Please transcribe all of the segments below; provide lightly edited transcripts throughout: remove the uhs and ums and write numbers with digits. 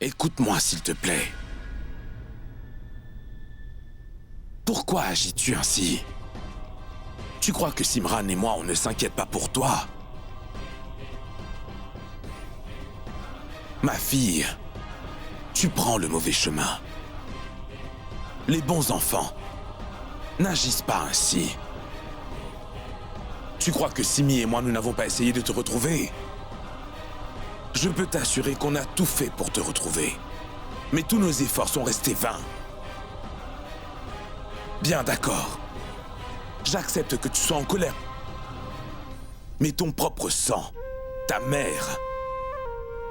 Écoute-moi, s'il te plaît. Pourquoi agis-tu ainsi? Tu crois que Simran et moi, on ne s'inquiète pas pour toi? Ma fille, tu prends le mauvais chemin. Les bons enfants n'agissent pas ainsi. Tu crois que Simi et moi, nous n'avons pas essayé de te retrouver? Je peux t'assurer qu'on a tout fait pour te retrouver. Mais tous nos efforts sont restés vains. Bien d'accord. J'accepte que tu sois en colère. Mais ton propre sang, ta mère,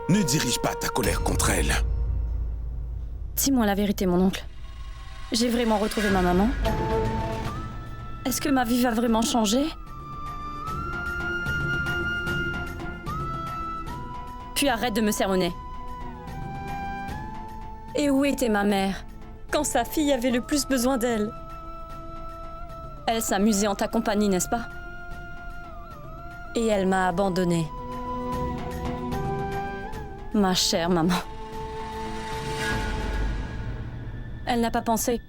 ne dirige pas ta colère contre elle. Dis-moi la vérité, mon oncle. J'ai vraiment retrouvé ma maman? Est-ce que ma vie va vraiment changer? Puis arrête de me sermonner. Et où était ma mère quand sa fille avait le plus besoin d'elle? Elle s'amusait en ta compagnie, n'est-ce pas? Et elle m'a abandonnée. Ma chère maman. Elle n'a pas pensé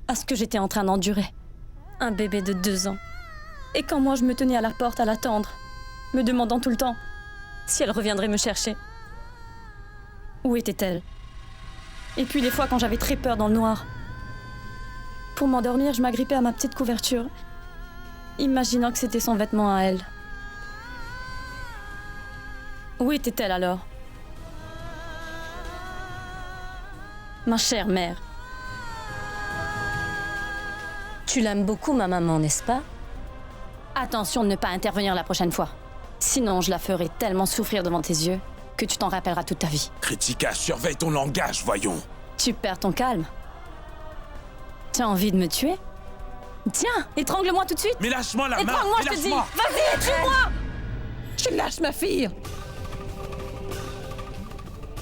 à ce que j'étais en train d'endurer. Un bébé de 2 ans. Et quand moi je me tenais à la porte à l'attendre, me demandant tout le temps si elle reviendrait me chercher. Où était-elle? Et puis les fois quand j'avais très peur dans le noir. Pour m'endormir, je m'agrippais à ma petite couverture, imaginant que c'était son vêtement à elle. Où était-elle alors? Ma chère mère. Tu l'aimes beaucoup, ma maman, n'est-ce pas? Attention de ne pas intervenir la prochaine fois. Sinon, je la ferai tellement souffrir devant tes yeux que tu t'en rappelleras toute ta vie. Kritika, surveille ton langage, voyons. Tu perds ton calme. Tu as envie de me tuer? Tiens, étrangle-moi tout de suite. Mais lâche-moi la main. Étrangle-moi, je te dis. Vas-y, tue-moi. Tu lâches ma fille.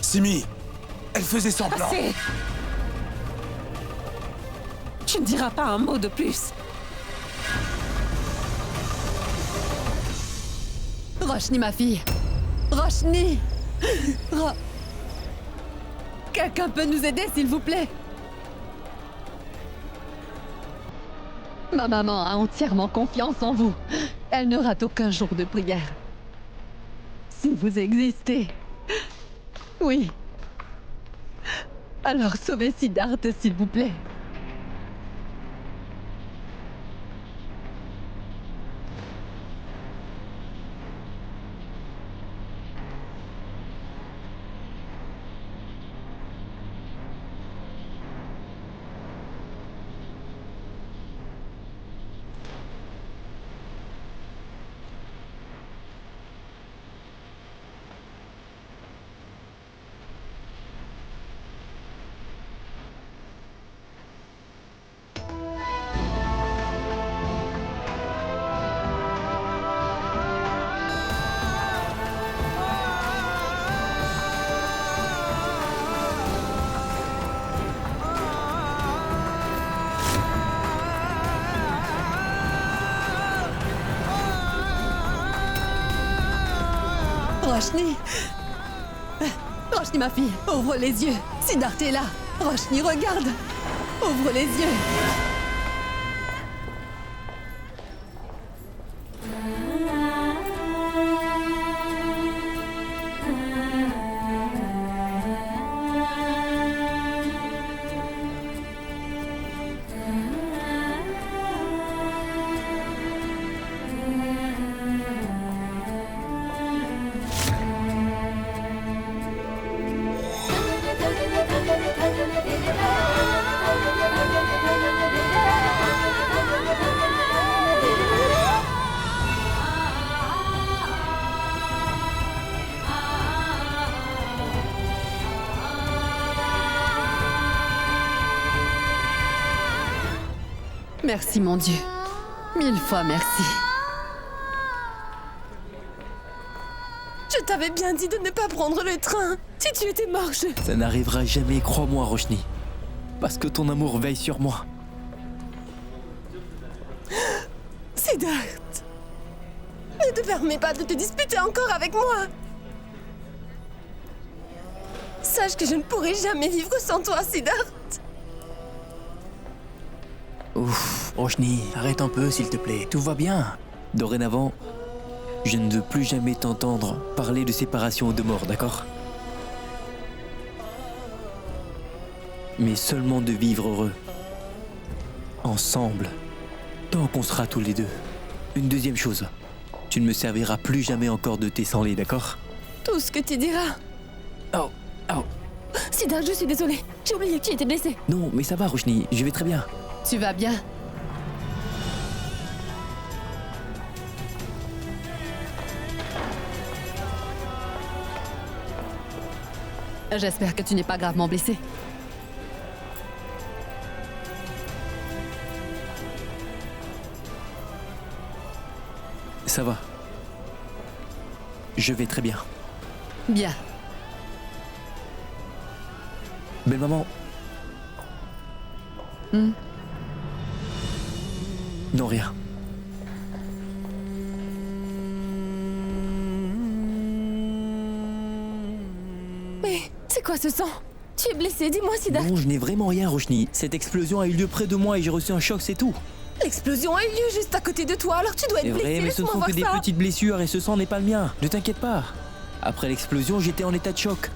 Simi, elle faisait semblant. Assez. Tu ne diras pas un mot de plus. Roshni, ma fille. Roshni. Quelqu'un peut nous aider, s'il vous plaît? Ma maman a entièrement confiance en vous. Elle ne rate aucun jour de prière. Si vous existez... Oui. Alors sauvez Siddharth, s'il vous plaît. Roshni. Roshni, ma fille, ouvre les yeux. Siddharth est là. Roshni, regarde. Ouvre les yeux. Merci, mon Dieu. 1000 fois merci. Je t'avais bien dit de ne pas prendre le train. Si tu étais mort, Ça n'arrivera jamais, crois-moi, Roshni. Parce que ton amour veille sur moi. Siddharth, ne te permets pas de te disputer encore avec moi. Sache que je ne pourrai jamais vivre sans toi, Siddharth. Ouf, Roshni, arrête un peu s'il te plaît, tout va bien. Dorénavant, je ne veux plus jamais t'entendre parler de séparation ou de mort, d'accord? Mais seulement de vivre heureux. Ensemble. Tant qu'on sera tous les deux. Une deuxième chose, tu ne me serviras plus jamais encore de thé sans lait, d'accord? Tout ce que tu diras. Oh, oh. Siddharth, je suis désolée. J'ai oublié que tu étais blessé. Non, mais ça va, Roshni, je vais très bien. Tu vas bien? J'espère que tu n'es pas gravement blessé. Ça va. Je vais très bien. Bien. Belle maman. Non, rien. Mais c'est quoi ce sang? Tu es blessé, dis-moi, Siddharth. Non, je n'ai vraiment rien, Roshni. Cette explosion a eu lieu près de moi et j'ai reçu un choc, c'est tout. L'explosion a eu lieu juste à côté de toi, alors tu dois C'est être blessé. vrai, mais ce ne Laisse-moi sont voir que des ça. petites blessures et ce sang n'est pas le mien. Ne t'inquiète pas. Après l'explosion, j'étais en état de choc.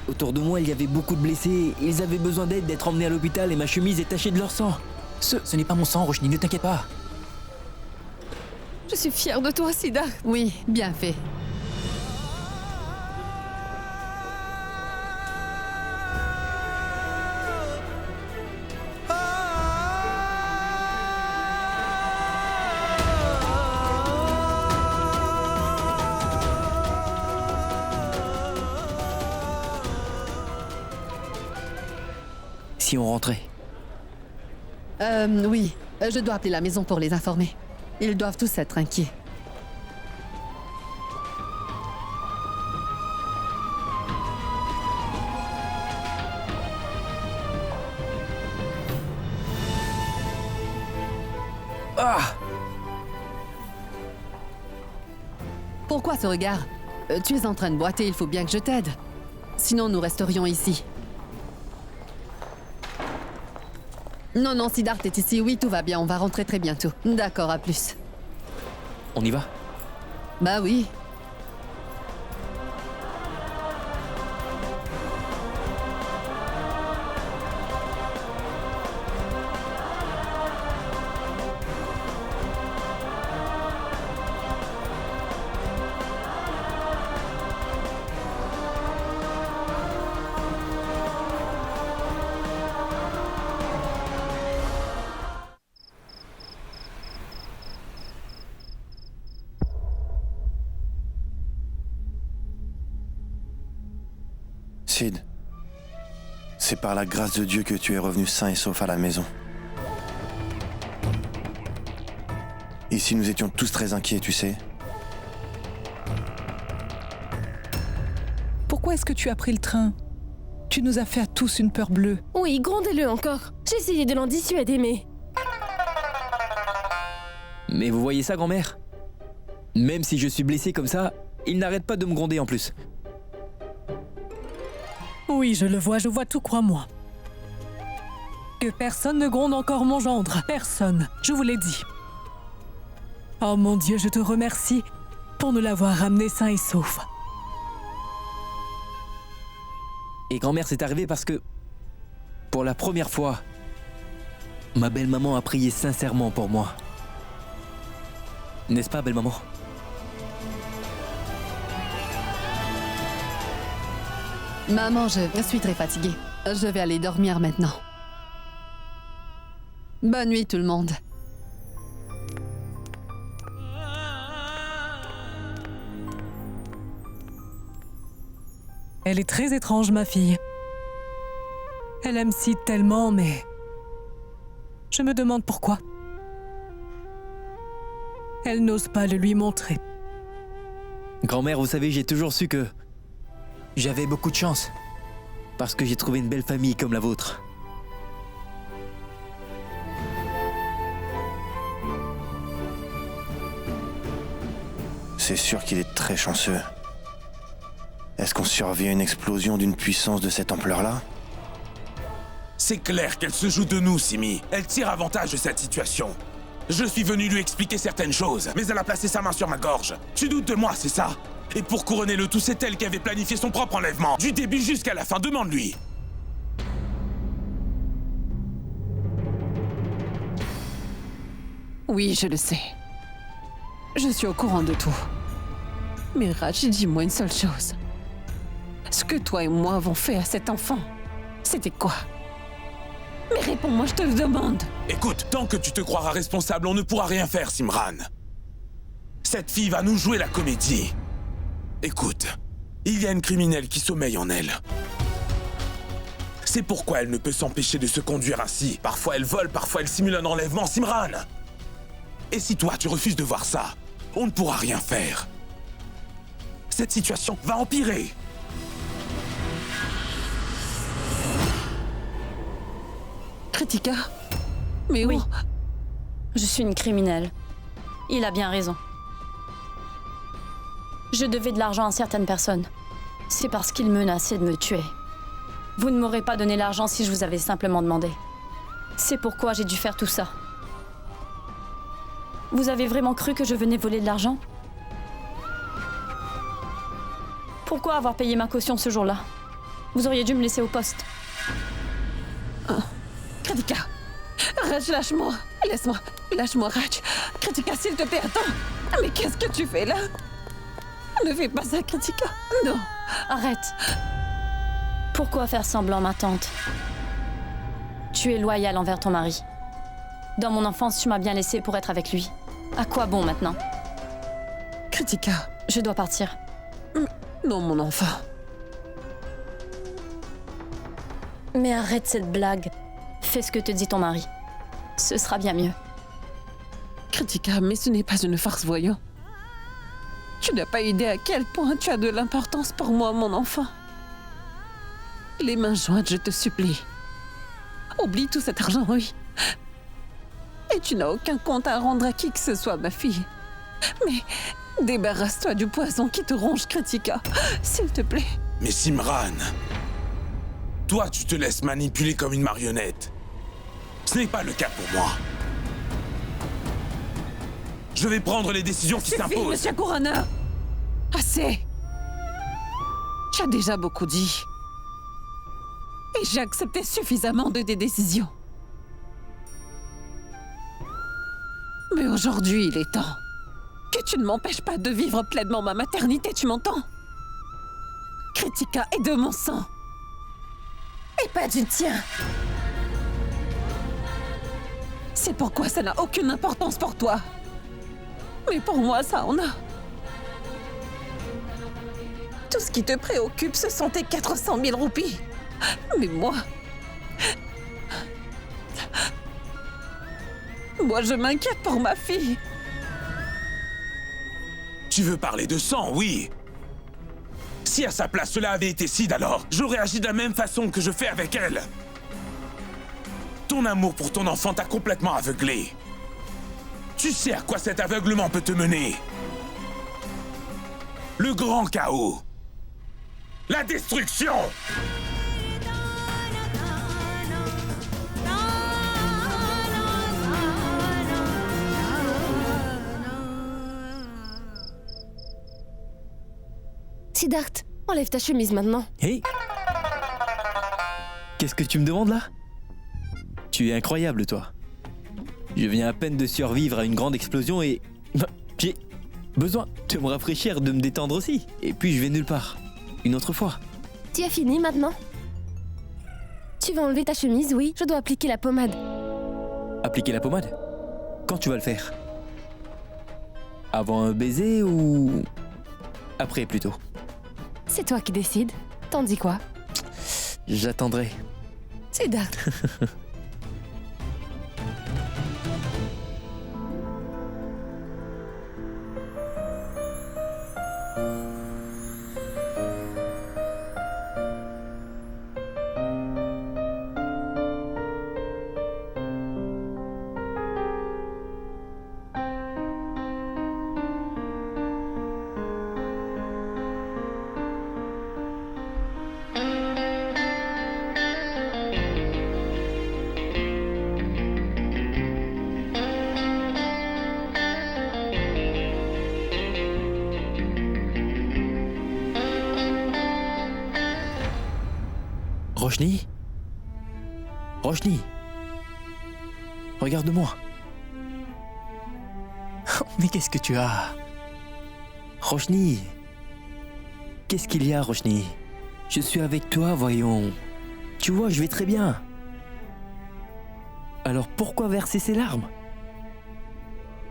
Autour de moi, il y avait beaucoup de blessés. Ils avaient besoin d'aide, d'être emmenés à l'hôpital et ma chemise est tachée de leur sang. Ce n'est pas mon sang, Roshni, ne t'inquiète pas. Je suis fière de toi, Siddharth. Oui, bien fait. Si on rentrait. Oui. Je dois appeler la maison pour les informer. Ils doivent tous être inquiets. Ah! Pourquoi ce regard? Tu es en train de boiter, il faut bien que je t'aide. Sinon, nous resterions ici. Non, non, Siddharth est ici. Oui, tout va bien, on va rentrer très bientôt. D'accord, à plus. On y va? Bah oui. Sid, c'est par la grâce de Dieu que tu es revenu sain et sauf à la maison. Ici, nous étions tous très inquiets, tu sais. Pourquoi est-ce que tu as pris le train? Tu nous as fait à tous une peur bleue. Oui, grondez-le encore. J'ai essayé de l'en dissuader, mais... Mais vous voyez ça, grand-mère? Même si je suis blessé comme ça, il n'arrête pas de me gronder en plus. Oui, je vois tout, crois-moi. Que personne ne gronde encore mon gendre. Personne, je vous l'ai dit. Oh mon Dieu, je te remercie pour nous l'avoir ramené sain et sauf. Et grand-mère, c'est arrivé parce que, pour la première fois, ma belle-maman a prié sincèrement pour moi. N'est-ce pas, belle-maman? Maman, je suis très fatiguée. Je vais aller dormir maintenant. Bonne nuit tout le monde. Elle est très étrange, ma fille. Elle aime Sid tellement, mais... Je me demande pourquoi. Elle n'ose pas le lui montrer. Grand-mère, vous savez, j'ai toujours su que j'avais beaucoup de chance. Parce que j'ai trouvé une belle famille comme la vôtre. C'est sûr qu'il est très chanceux. Est-ce qu'on survit à une explosion d'une puissance de cette ampleur-là? C'est clair qu'elle se joue de nous, Simi. Elle tire avantage de cette situation. Je suis venu lui expliquer certaines choses, mais elle a placé sa main sur ma gorge. Tu doutes de moi, c'est ça? Et pour couronner le tout, c'est elle qui avait planifié son propre enlèvement, du début jusqu'à la fin. Demande-lui. Oui, je le sais. Je suis au courant de tout. Mais Raj, dis-moi une seule chose. Ce que toi et moi avons fait à cet enfant, c'était quoi? Mais réponds-moi, je te le demande. Écoute, tant que tu te croiras responsable, on ne pourra rien faire, Simran. Cette fille va nous jouer la comédie. Écoute, il y a une criminelle qui sommeille en elle. C'est pourquoi elle ne peut s'empêcher de se conduire ainsi. Parfois elle vole, parfois elle simule un enlèvement, Simran. Et si toi, tu refuses de voir ça, on ne pourra rien faire. Cette situation va empirer. Kritika? Mais Oui. où? Je suis une criminelle. Il a bien raison. Je devais de l'argent à certaines personnes. C'est parce qu'ils menaçaient de me tuer. Vous ne m'aurez pas donné l'argent si je vous avais simplement demandé. C'est pourquoi j'ai dû faire tout ça. Vous avez vraiment cru que je venais voler de l'argent? Pourquoi avoir payé ma caution ce jour-là? Vous auriez dû me laisser au poste. Kritika! Raj, lâche-moi! Laisse-moi! Lâche-moi, Raj! Kritika, s'il te plaît, attends! Mais qu'est-ce que tu fais là? Ne fais pas ça, Kritika! Non! Arrête! Pourquoi faire semblant, ma tante? Tu es loyale envers ton mari. Dans mon enfance, tu m'as bien laissée pour être avec lui. À quoi bon maintenant? Kritika! Je dois partir. Non, mon enfant. Mais arrête cette blague. Fais ce que te dit ton mari. Ce sera bien mieux. Kritika, mais ce n'est pas une farce, voyons. Tu n'as pas idée à quel point tu as de l'importance pour moi, mon enfant. Les mains jointes, je te supplie. Oublie tout cet argent, oui. Et tu n'as aucun compte à rendre à qui que ce soit, ma fille. Mais débarrasse-toi du poison qui te ronge, Kritika. S'il te plaît. Mais Simran, toi, tu te laisses manipuler comme une marionnette. Ce n'est pas le cas pour moi. Je vais prendre les décisions qui Suffit, s'imposent. Monsieur Kurana. Assez. Tu as déjà beaucoup dit. Et j'ai accepté suffisamment de tes décisions. Mais aujourd'hui, il est temps que tu ne m'empêches pas de vivre pleinement ma maternité, tu m'entends? Kritika est de mon sang. Et pas du tien. C'est pourquoi ça n'a aucune importance pour toi. Mais pour moi, ça en a. Tout ce qui te préoccupe, ce sont tes 400 000 roupies. Mais moi... Moi, je m'inquiète pour ma fille. Tu veux parler de sang, oui. Si à sa place cela avait été Sid, alors j'aurais agi de la même façon que je fais avec elle. Ton amour pour ton enfant t'a complètement aveuglé. Tu sais à quoi cet aveuglement peut te mener. Le grand chaos. La destruction. Siddharth, enlève ta chemise maintenant. Hey! Qu'est-ce que tu me demandes là? Tu es incroyable, toi. Je viens à peine de survivre à une grande explosion et... j'ai besoin de me rafraîchir, de me détendre aussi. Et puis je vais nulle part. Une autre fois. Tu as fini maintenant? Tu vas enlever ta chemise, oui. Je dois appliquer la pommade. Appliquer la pommade? Quand tu vas le faire? Avant un baiser ou... après plutôt? C'est toi qui décides. T'en dis quoi? J'attendrai. Siddharth. Roshni? Roshni? Regarde-moi. Mais qu'est-ce que tu as? Roshni? Qu'est-ce qu'il y a, Roshni? Je suis avec toi, voyons. Tu vois, je vais très bien. Alors pourquoi verser ces larmes?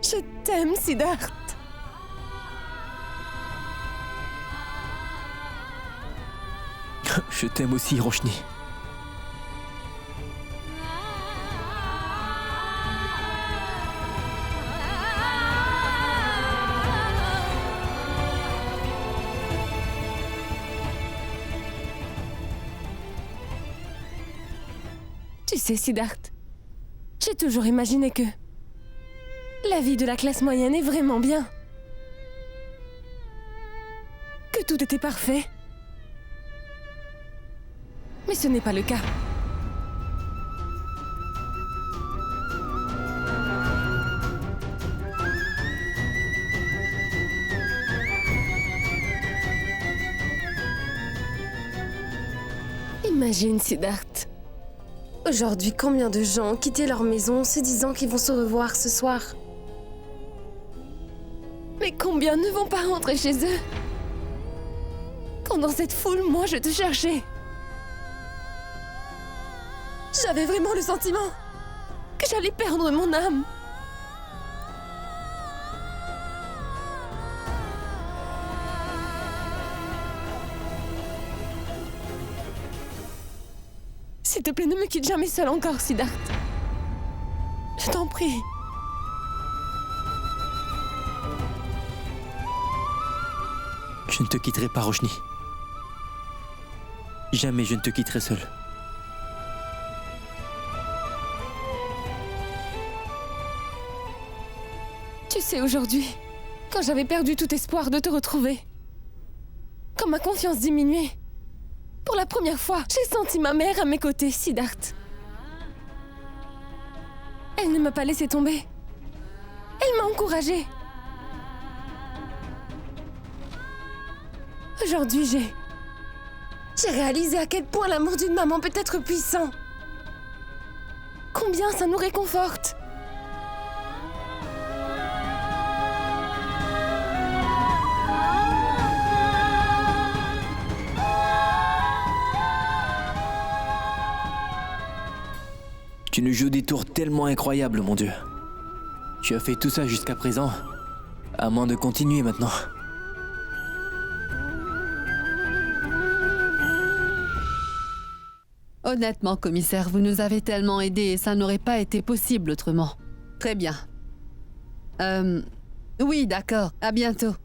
Je t'aime, Siddharth. Je t'aime aussi, Roshni. Tu sais, Siddharth, j'ai toujours imaginé que la vie de la classe moyenne est vraiment bien. Que tout était parfait. Mais ce n'est pas le cas. Imagine, Siddharth. Aujourd'hui, combien de gens ont quitté leur maison en se disant qu'ils vont se revoir ce soir? Mais combien ne vont pas rentrer chez eux? Quand dans cette foule, moi, je te cherchais. J'avais vraiment le sentiment que j'allais perdre mon âme. S'il te plaît, ne me quitte jamais seule encore, Siddharth. Je t'en prie. Je ne te quitterai pas, Roshni. Jamais je ne te quitterai seul. Tu sais, aujourd'hui, quand j'avais perdu tout espoir de te retrouver, quand ma confiance diminuait, pour la première fois, j'ai senti ma mère à mes côtés, Siddharth. Elle ne m'a pas laissé tomber. Elle m'a encouragée. Aujourd'hui, j'ai réalisé à quel point l'amour d'une maman peut être puissant. Combien ça nous réconforte. Tu nous joues des tours tellement incroyables, mon Dieu. Tu as fait tout ça jusqu'à présent. À moins de continuer maintenant. Honnêtement, commissaire, vous nous avez tellement aidés et ça n'aurait pas été possible autrement. Très bien. Oui, d'accord. À bientôt.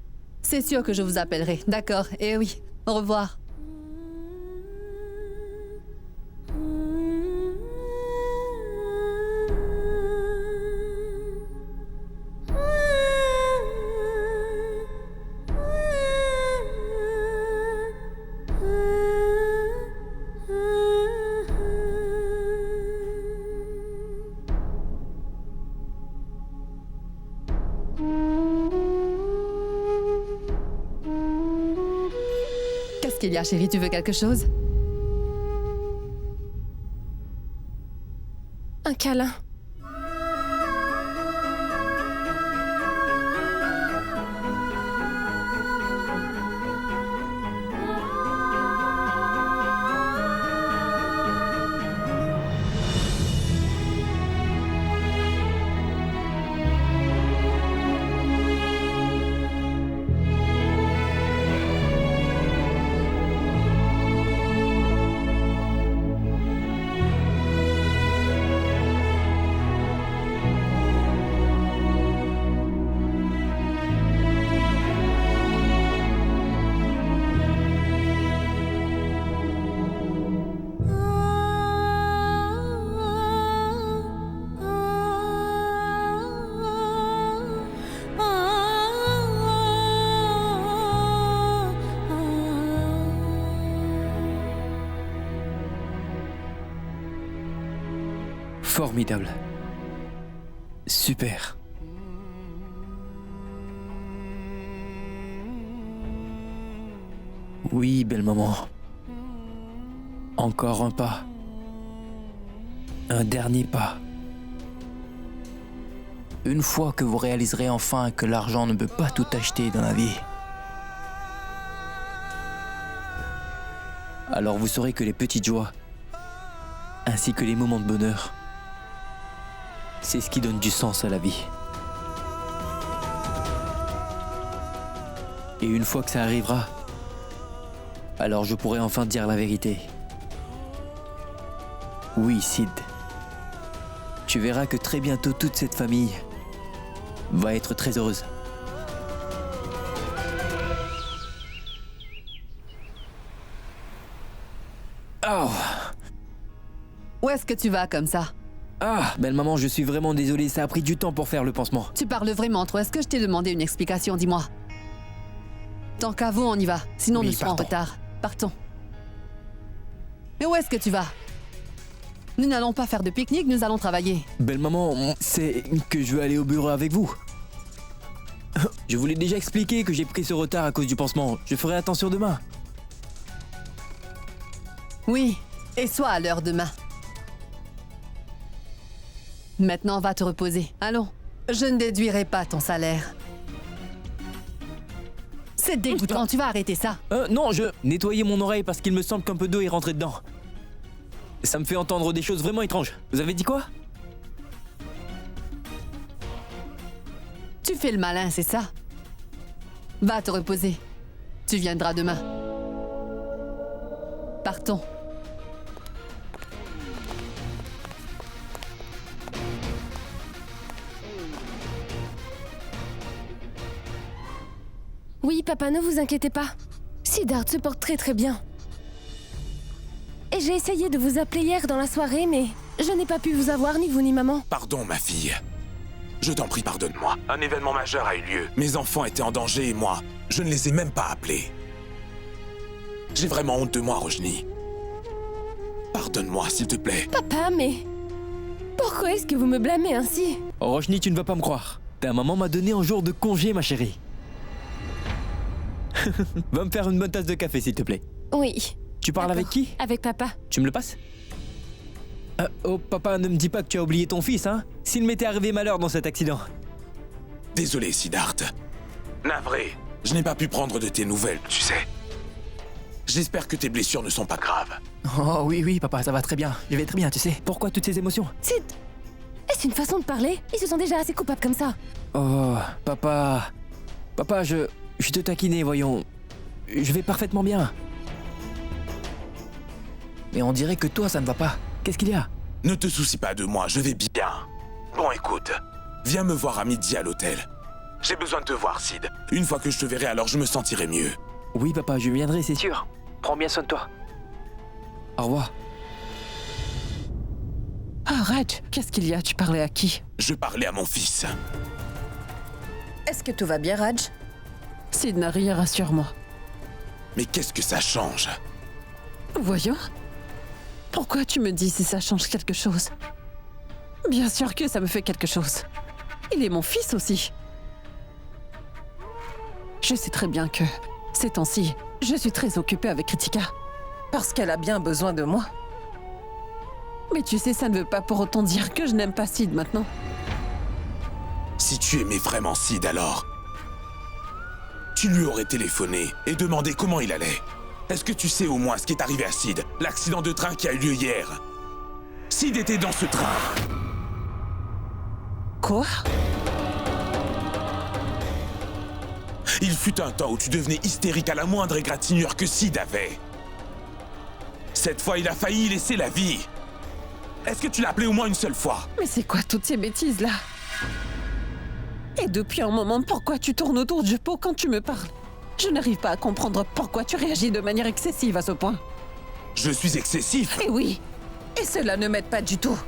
C'est sûr que je vous appellerai. D'accord. Et oui. Au revoir. Qu'est-ce qu'il y a, chérie? Tu veux quelque chose? Un câlin. Formidable. Super. Oui, belle maman. Encore un pas. Un dernier pas. Une fois que vous réaliserez enfin que l'argent ne peut pas tout acheter dans la vie, alors vous saurez que les petites joies, ainsi que les moments de bonheur, c'est ce qui donne du sens à la vie. Et une fois que ça arrivera, alors je pourrai enfin dire la vérité. Oui, Sid. Tu verras que très bientôt toute cette famille va être très heureuse. Oh. Où est-ce que tu vas comme ça? Ah, belle maman, je suis vraiment désolé, ça a pris du temps pour faire le pansement. Tu parles vraiment trop. Est-ce que je t'ai demandé une explication? Dis-moi. Tant qu'à vous, on y va. Sinon, Oui, nous serons en partons. retard. Partons. Mais où est-ce que tu vas? Nous n'allons pas faire de pique-nique, nous allons travailler. Belle maman, c'est que je veux aller au bureau avec vous. Je vous l'ai déjà expliqué que j'ai pris ce retard à cause du pansement. Je ferai attention demain. Oui, et sois à l'heure demain. Maintenant, va te reposer. Allons. Je ne déduirai pas ton salaire. C'est dégoûtant, tu vas arrêter ça. Non, je nettoyais mon oreille parce qu'il me semble qu'un peu d'eau est rentré dedans. Ça me fait entendre des choses vraiment étranges. Vous avez dit quoi? Tu fais le malin, c'est ça? Va te reposer. Tu viendras demain. Partons. Oui, papa, ne vous inquiétez pas. Siddharth se porte très très bien. Et j'ai essayé de vous appeler hier dans la soirée, mais je n'ai pas pu vous avoir, ni vous ni maman. Pardon, ma fille. Je t'en prie, pardonne-moi. Un événement majeur a eu lieu. Mes enfants étaient en danger et moi, je ne les ai même pas appelés. J'ai vraiment honte de moi, Rojni. Pardonne-moi, s'il te plaît. Papa, mais... Pourquoi est-ce que vous me blâmez ainsi? Oh, Roshni, tu ne vas pas me croire. Ta maman m'a donné un jour de congé, ma chérie. Va me faire une bonne tasse de café, s'il te plaît. Oui. Tu parles avec qui? Avec papa. Tu me le passes? Oh, papa, ne me dis pas que tu as oublié ton fils, hein? S'il m'était arrivé malheur dans cet accident. Désolé, Siddharth. Navré, je n'ai pas pu prendre de tes nouvelles, tu sais. J'espère que tes blessures ne sont pas graves. Oh oui, papa, ça va très bien. Je vais très bien, tu sais. Pourquoi toutes ces émotions? Sid, est-ce une façon de parler? Ils se sont déjà assez coupables comme ça. Oh, papa... Papa, je te taquinais, voyons. Je vais parfaitement bien. Mais on dirait que toi, ça ne va pas. Qu'est-ce qu'il y a? Ne te soucie pas de moi, je vais bien. Bon, écoute, viens me voir à midi à l'hôtel. J'ai besoin de te voir, Sid. Une fois que je te verrai, alors je me sentirai mieux. Oui, papa, je viendrai, c'est sûr. Prends bien soin de toi. Au revoir. Ah, Raj, qu'est-ce qu'il y a? Tu parlais à qui? Je parlais à mon fils. Est-ce que tout va bien, Raj? Sid n'a rien, rassure-moi. Mais qu'est-ce que ça change? Voyons. Pourquoi tu me dis si ça change quelque chose? Bien sûr que ça me fait quelque chose. Il est mon fils aussi. Je sais très bien que, ces temps-ci, je suis très occupée avec Kritika. Parce qu'elle a bien besoin de moi. Mais tu sais, ça ne veut pas pour autant dire que je n'aime pas Sid maintenant. Si tu aimais vraiment Sid, alors... Tu lui aurais téléphoné et demandé comment il allait. Est-ce que tu sais au moins ce qui est arrivé à Sid? L'accident de train qui a eu lieu hier. Sid était dans ce train. Quoi? Il fut un temps où tu devenais hystérique à la moindre égratignure que Sid avait. Cette fois, il a failli y laisser la vie. Est-ce que tu l'as appelé au moins une seule fois? Mais c'est quoi toutes ces bêtises-là? Et depuis un moment, pourquoi tu tournes autour du pot quand tu me parles? Je n'arrive pas à comprendre pourquoi tu réagis de manière excessive à ce point. Je suis excessif. Et oui, et cela ne m'aide pas du tout.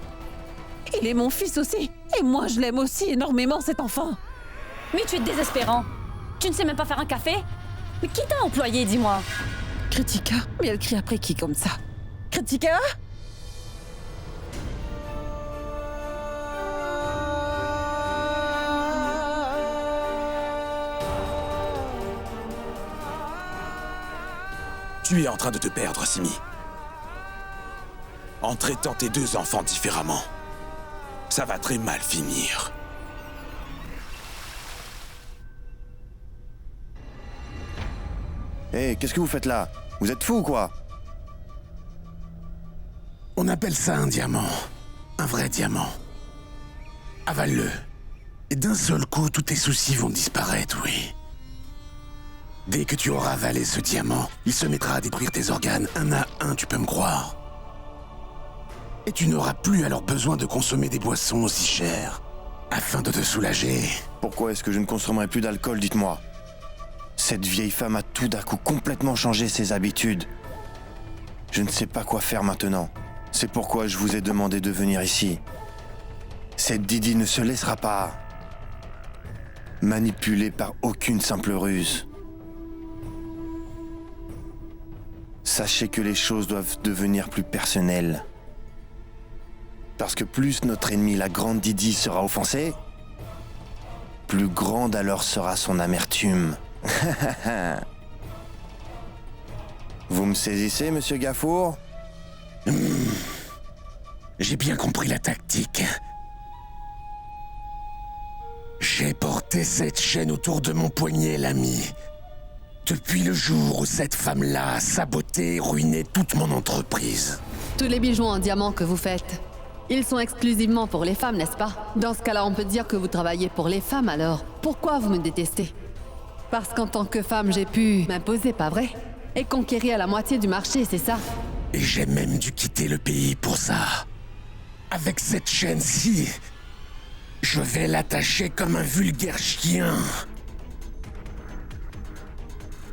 Il est mon fils aussi, et moi je l'aime aussi énormément cet enfant. Mais tu es désespérant. Tu ne sais même pas faire un café? Mais qui t'a employé, dis-moi? Kritika, mais elle crie après qui comme ça? Kritika? Tu es en train de te perdre, Simi. en traitant tes 2 enfants différemment. Ça va très mal finir. Hé, qu'est-ce que vous faites là? Vous êtes fou ou quoi? On appelle ça un diamant. Un vrai diamant. Avale-le. Et d'un seul coup, tous tes soucis vont disparaître, oui. Dès que tu auras avalé ce diamant, il se mettra à détruire tes organes un à un, tu peux me croire. Et tu n'auras plus alors besoin de consommer des boissons aussi chères, afin de te soulager. Pourquoi est-ce que je ne consommerai plus d'alcool, dites-moi? Cette vieille femme a tout d'un coup complètement changé ses habitudes. Je ne sais pas quoi faire maintenant. C'est pourquoi je vous ai demandé de venir ici. Cette Didi ne se laissera pas manipuler par aucune simple ruse. Sachez que les choses doivent devenir plus personnelles. Parce que plus notre ennemi, la grande Didi, sera offensée, plus grande alors sera son amertume. Vous me saisissez, monsieur Gafour? J'ai bien compris la tactique. J'ai porté cette chaîne autour de mon poignet, l'ami. Depuis le jour où cette femme-là a saboté et ruiné toute mon entreprise. Tous les bijoux en diamant que vous faites, ils sont exclusivement pour les femmes, n'est-ce pas? Dans ce cas-là, on peut dire que vous travaillez pour les femmes alors. Pourquoi vous me détestez? Parce qu'en tant que femme, j'ai pu m'imposer, pas vrai? Et conquérir la moitié du marché, c'est ça? Et j'ai même dû quitter le pays pour ça. Avec cette chaîne-ci, je vais l'attacher comme un vulgaire chien.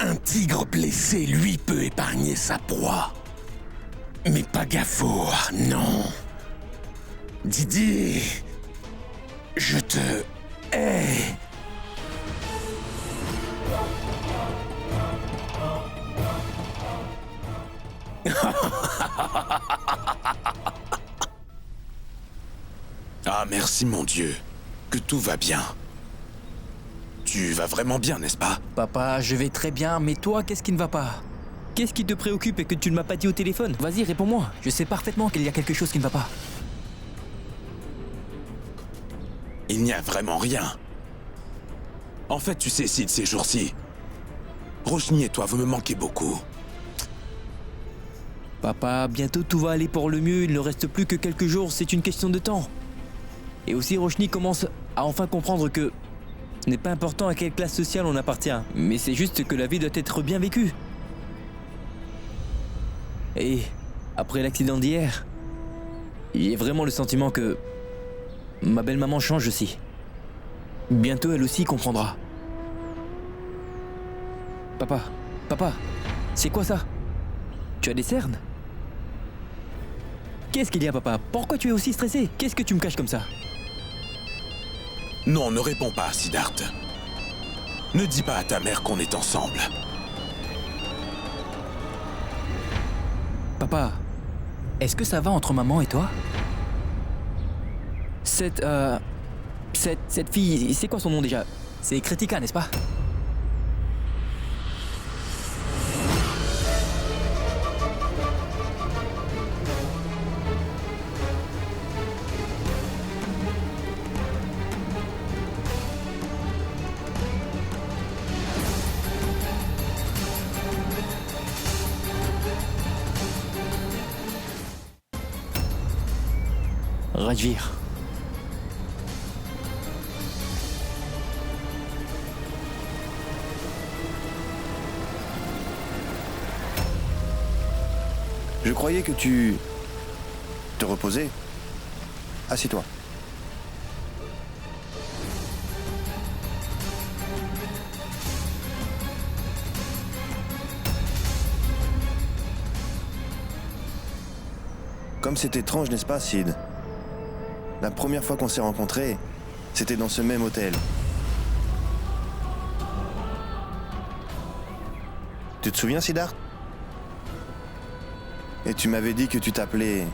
Un tigre blessé, lui, peut épargner sa proie. Mais pas Gafour, non. Didi, je te hais. Ah, merci mon Dieu, que tout va bien. Tu vas vraiment bien, n'est-ce pas? Papa, je vais très bien, mais toi, qu'est-ce qui ne va pas? Qu'est-ce qui te préoccupe et que tu ne m'as pas dit au téléphone? Vas-y, réponds-moi. Je sais parfaitement qu'il y a quelque chose qui ne va pas. Il n'y a vraiment rien. En fait, tu sais, Sid, ces jours-ci, Roshni et toi, vous me manquez beaucoup. Papa, bientôt tout va aller pour le mieux, il ne reste plus que quelques jours, c'est une question de temps. Et aussi, Roshni commence à enfin comprendre que ce n'est pas important à quelle classe sociale on appartient, mais c'est juste que la vie doit être bien vécue. Et après l'accident d'hier, j'ai vraiment le sentiment que ma belle-maman change aussi. Bientôt, elle aussi comprendra. Papa, c'est quoi ça? Tu as des cernes? Qu'est-ce qu'il y a, papa? Pourquoi tu es aussi stressé? Qu'est-ce que tu me caches comme ça? Non, ne réponds pas, Siddharth. Ne dis pas à ta mère qu'on est ensemble. Papa, est-ce que ça va entre maman et toi? Cette fille, c'est quoi son nom déjà? C'est Kritika, n'est-ce pas? Rajvir. Je croyais que tu te reposais. Assieds-toi. Comme c'est étrange, n'est-ce pas, Sid? La première fois qu'on s'est rencontrés, c'était dans ce même hôtel. Tu te souviens, Siddharth? Et tu m'avais dit que tu t'appelais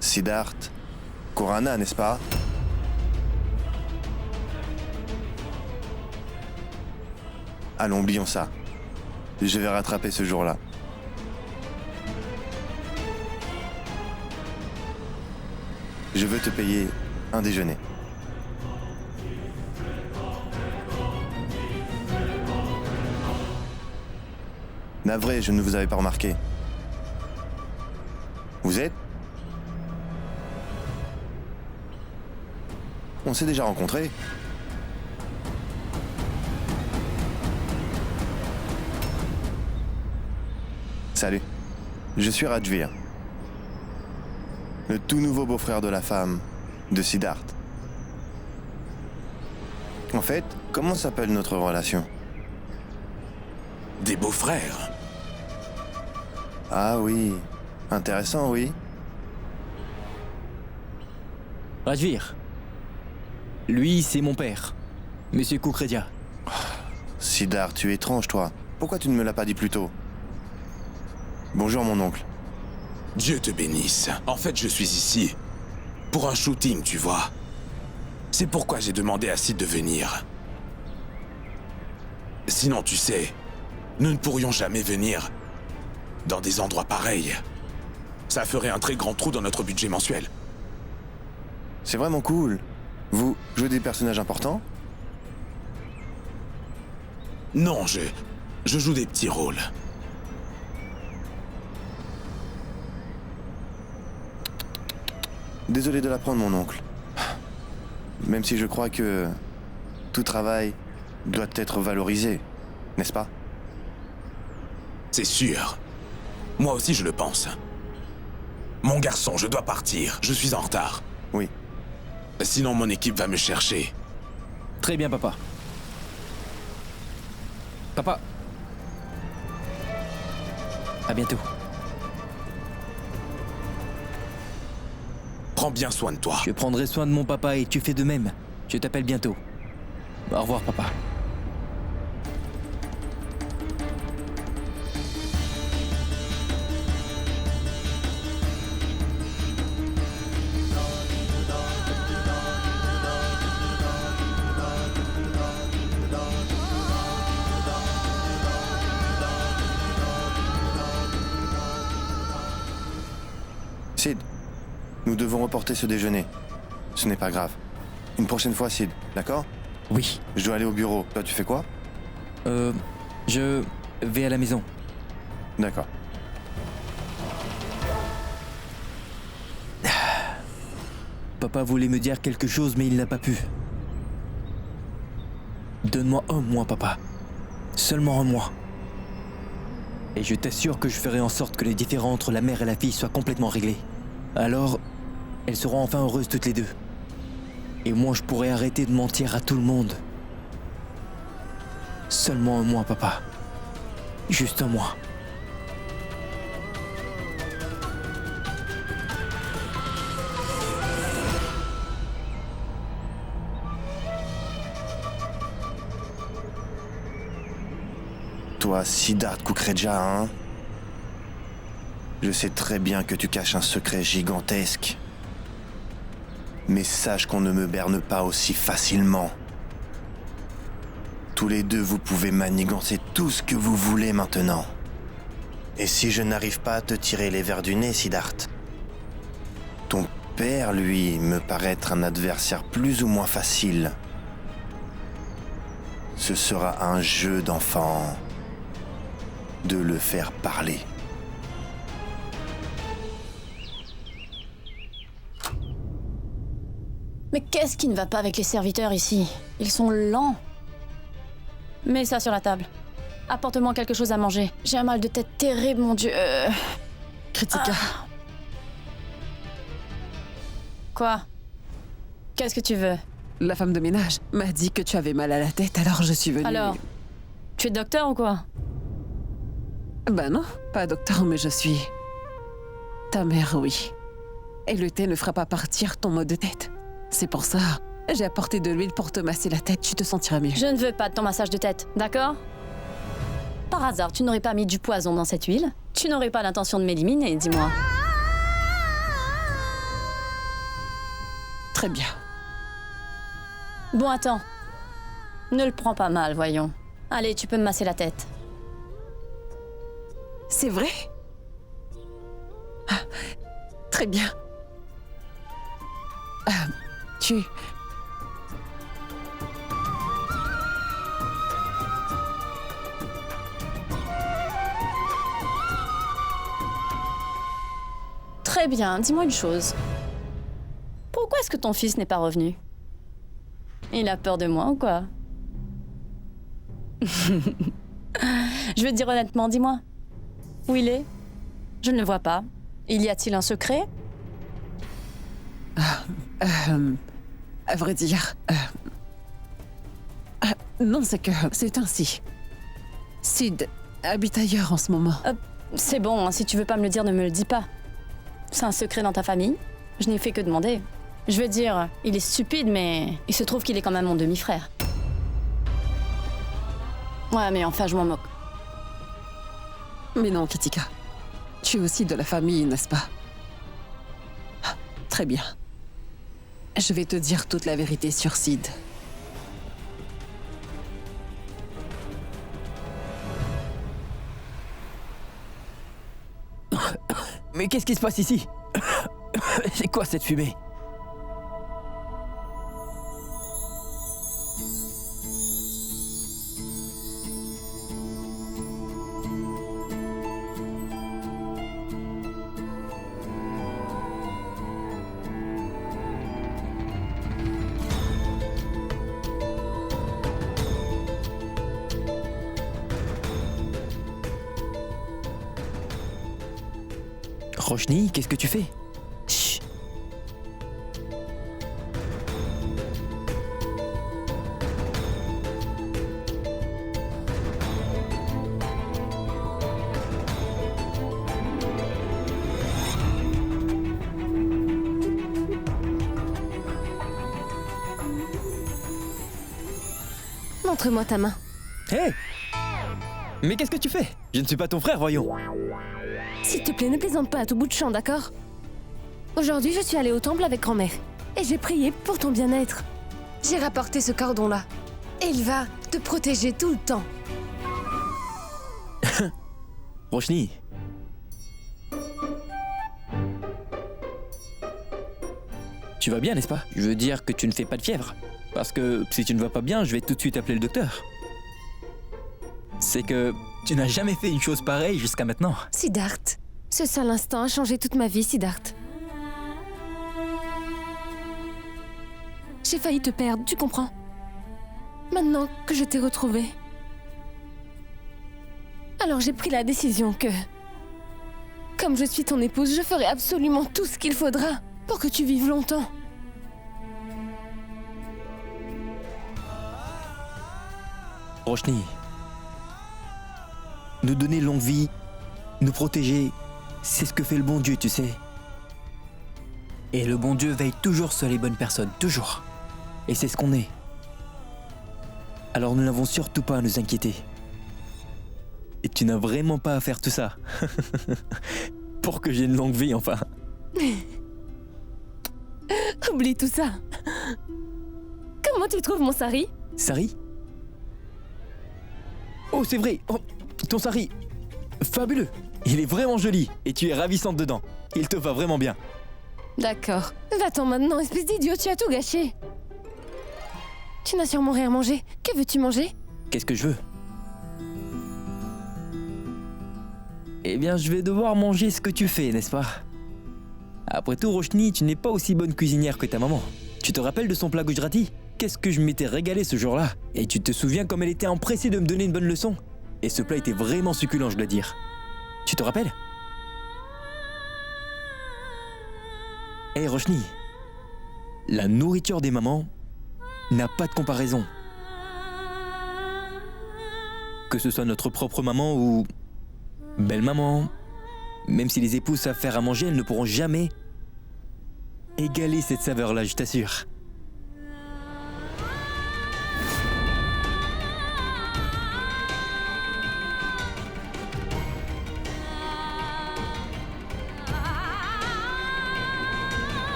Siddharth Khorana, n'est-ce pas? Allons, oublions ça. Je vais rattraper ce jour-là. je veux te payer un déjeuner. Navré, je ne vous avais pas remarqué. Vous êtes? On s'est déjà rencontrés. Salut, je suis Rajvir, le tout nouveau beau-frère de la femme de Siddharth. En fait, comment s'appelle notre relation? Des beaux-frères? Ah oui, intéressant, oui. Rajvir. Lui, c'est mon père, Monsieur Kukreja. Siddharth, tu es étrange, toi. Pourquoi tu ne me l'as pas dit plus tôt? Bonjour, mon oncle. Dieu te bénisse. En fait, je suis ici pour un shooting, tu vois. C'est pourquoi j'ai demandé à Sid de venir. Sinon, tu sais, nous ne pourrions jamais venir dans des endroits pareils. Ça ferait un très grand trou dans notre budget mensuel. C'est vraiment cool. Vous jouez des personnages importants? Non, je joue des petits rôles. Désolé de l'apprendre, mon oncle. Même si je crois que tout travail doit être valorisé, n'est-ce pas? C'est sûr. Moi aussi, je le pense. Mon garçon, je dois partir. Je suis en retard. Oui. Sinon, mon équipe va me chercher. Très bien, papa. Papa. À bientôt. Prends bien soin de toi. Je prendrai soin de mon papa et tu fais de même. Je t'appelle bientôt. Au revoir, papa. Sid, nous devons reporter ce déjeuner. Ce n'est pas grave. Une prochaine fois, Sid, d'accord? Oui. Je dois aller au bureau. Toi, tu fais quoi? Je vais à la maison. D'accord. Papa voulait me dire quelque chose, mais il n'a pas pu. Donne-moi un mois, papa. Seulement un mois. Et je t'assure que je ferai en sorte que les différends entre la mère et la fille soient complètement réglés. Alors, elles seront enfin heureuses toutes les deux. Et moi, je pourrai arrêter de mentir à tout le monde. Seulement un mois, papa. Juste un mois. Toi, Siddharth Kukreja, hein? Je sais très bien que tu caches un secret gigantesque. Mais sache qu'on ne me berne pas aussi facilement. Tous les deux, vous pouvez manigancer tout ce que vous voulez maintenant. Et si je n'arrive pas à te tirer les vers du nez, Siddharth, ton père, lui, me paraît être un adversaire plus ou moins facile. Ce sera un jeu d'enfant de le faire parler. Mais qu'est-ce qui ne va pas avec les serviteurs ici? Ils sont lents. Mets ça sur la table. Apporte-moi quelque chose à manger. J'ai un mal de tête terrible, mon Dieu. Kritika, Quoi? Qu'est-ce que tu veux? La femme de ménage m'a dit que tu avais mal à la tête, alors je suis venue. Alors, tu es docteur ou quoi? Ben non, pas docteur, mais je suis... ta mère, oui. Et le thé ne fera pas partir ton maux de tête. C'est pour ça, j'ai apporté de l'huile pour te masser la tête, tu te sentiras mieux. Je ne veux pas de ton massage de tête, d'accord? Par hasard, tu n'aurais pas mis du poison dans cette huile? Tu n'aurais pas l'intention de m'éliminer, dis-moi. Très bien. Bon, attends. Ne le prends pas mal, voyons. Allez, tu peux me masser la tête. C'est vrai? Ah, très bien. tu... Très bien, dis-moi une chose. Pourquoi est-ce que ton fils n'est pas revenu? Il a peur de moi ou quoi? Je veux te dire honnêtement, dis-moi. Où il est? Je ne le vois pas. Il y a-t-il un secret? À vrai dire... non, c'est que... C'est ainsi. Sid habite ailleurs en ce moment. C'est bon, hein, si tu veux pas me le dire, ne me le dis pas. C'est un secret dans ta famille. Je n'ai fait que demander. Je veux dire, il est stupide, mais il se trouve qu'il est quand même mon demi-frère. Ouais, mais enfin, je m'en moque. Mais non, Kritika. Tu es aussi de la famille, n'est-ce pas? Ah, très bien. Je vais te dire toute la vérité sur Sid. Mais qu'est-ce qui se passe ici? C'est quoi cette fumée? Roshni, qu'est-ce que tu fais? Chut. Montre-moi ta main. Hé! Mais qu'est-ce que tu fais? Je ne suis pas ton frère, voyons. S'il te plaît, ne plaisante pas à tout bout de champ, d'accord? Aujourd'hui, je suis allée au temple avec grand-mère. Et j'ai prié pour ton bien-être. J'ai rapporté ce cordon-là. Et il va te protéger tout le temps. Roshni. Tu vas bien, n'est-ce pas? Je veux dire que tu ne fais pas de fièvre. Parce que si tu ne vas pas bien, je vais tout de suite appeler le docteur. C'est que tu n'as jamais fait une chose pareille jusqu'à maintenant. Siddharth, ce seul instant a changé toute ma vie, Siddharth. J'ai failli te perdre, tu comprends? Maintenant que je t'ai retrouvé. Alors j'ai pris la décision que... Comme je suis ton épouse, je ferai absolument tout ce qu'il faudra pour que tu vives longtemps. Roshni, nous donner longue vie, nous protéger, c'est ce que fait le bon Dieu, tu sais. Et le bon Dieu veille toujours sur les bonnes personnes, toujours. Et c'est ce qu'on est. Alors nous n'avons surtout pas à nous inquiéter. Et tu n'as vraiment pas à faire tout ça. Pour que j'ai une longue vie, enfin. Oublie tout ça. Comment tu trouves mon sari? Sari? Oh, c'est vrai. Oh, ton sari. Fabuleux. Il est vraiment joli. Et tu es ravissante dedans. Il te va vraiment bien. D'accord. Va-t'en maintenant, espèce d'idiot, tu as tout gâché. Tu n'as sûrement rien mangé. Que veux-tu manger? Qu'est-ce que je veux? Eh bien, je vais devoir manger ce que tu fais, n'est-ce pas? Après tout, Roshni, tu n'es pas aussi bonne cuisinière que ta maman. Tu te rappelles de son plat Gujarati? Qu'est-ce que je m'étais régalé ce jour-là? Et tu te souviens comme elle était empressée de me donner une bonne leçon? Et ce plat était vraiment succulent, je dois dire. Tu te rappelles? Hé, Roshni, la nourriture des mamans n'a pas de comparaison. Que ce soit notre propre maman ou belle-maman, même si les épouses savent faire à manger, elles ne pourront jamais égaler cette saveur-là, je t'assure.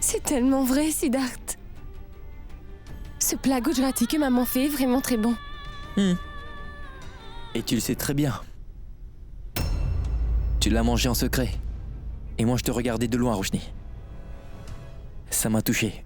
C'est tellement vrai, Siddharth. Ce plat Gujarati que maman fait est vraiment très bon. Et tu le sais très bien. Tu l'as mangé en secret. Et moi je te regardais de loin, Roshni. Ça m'a touché.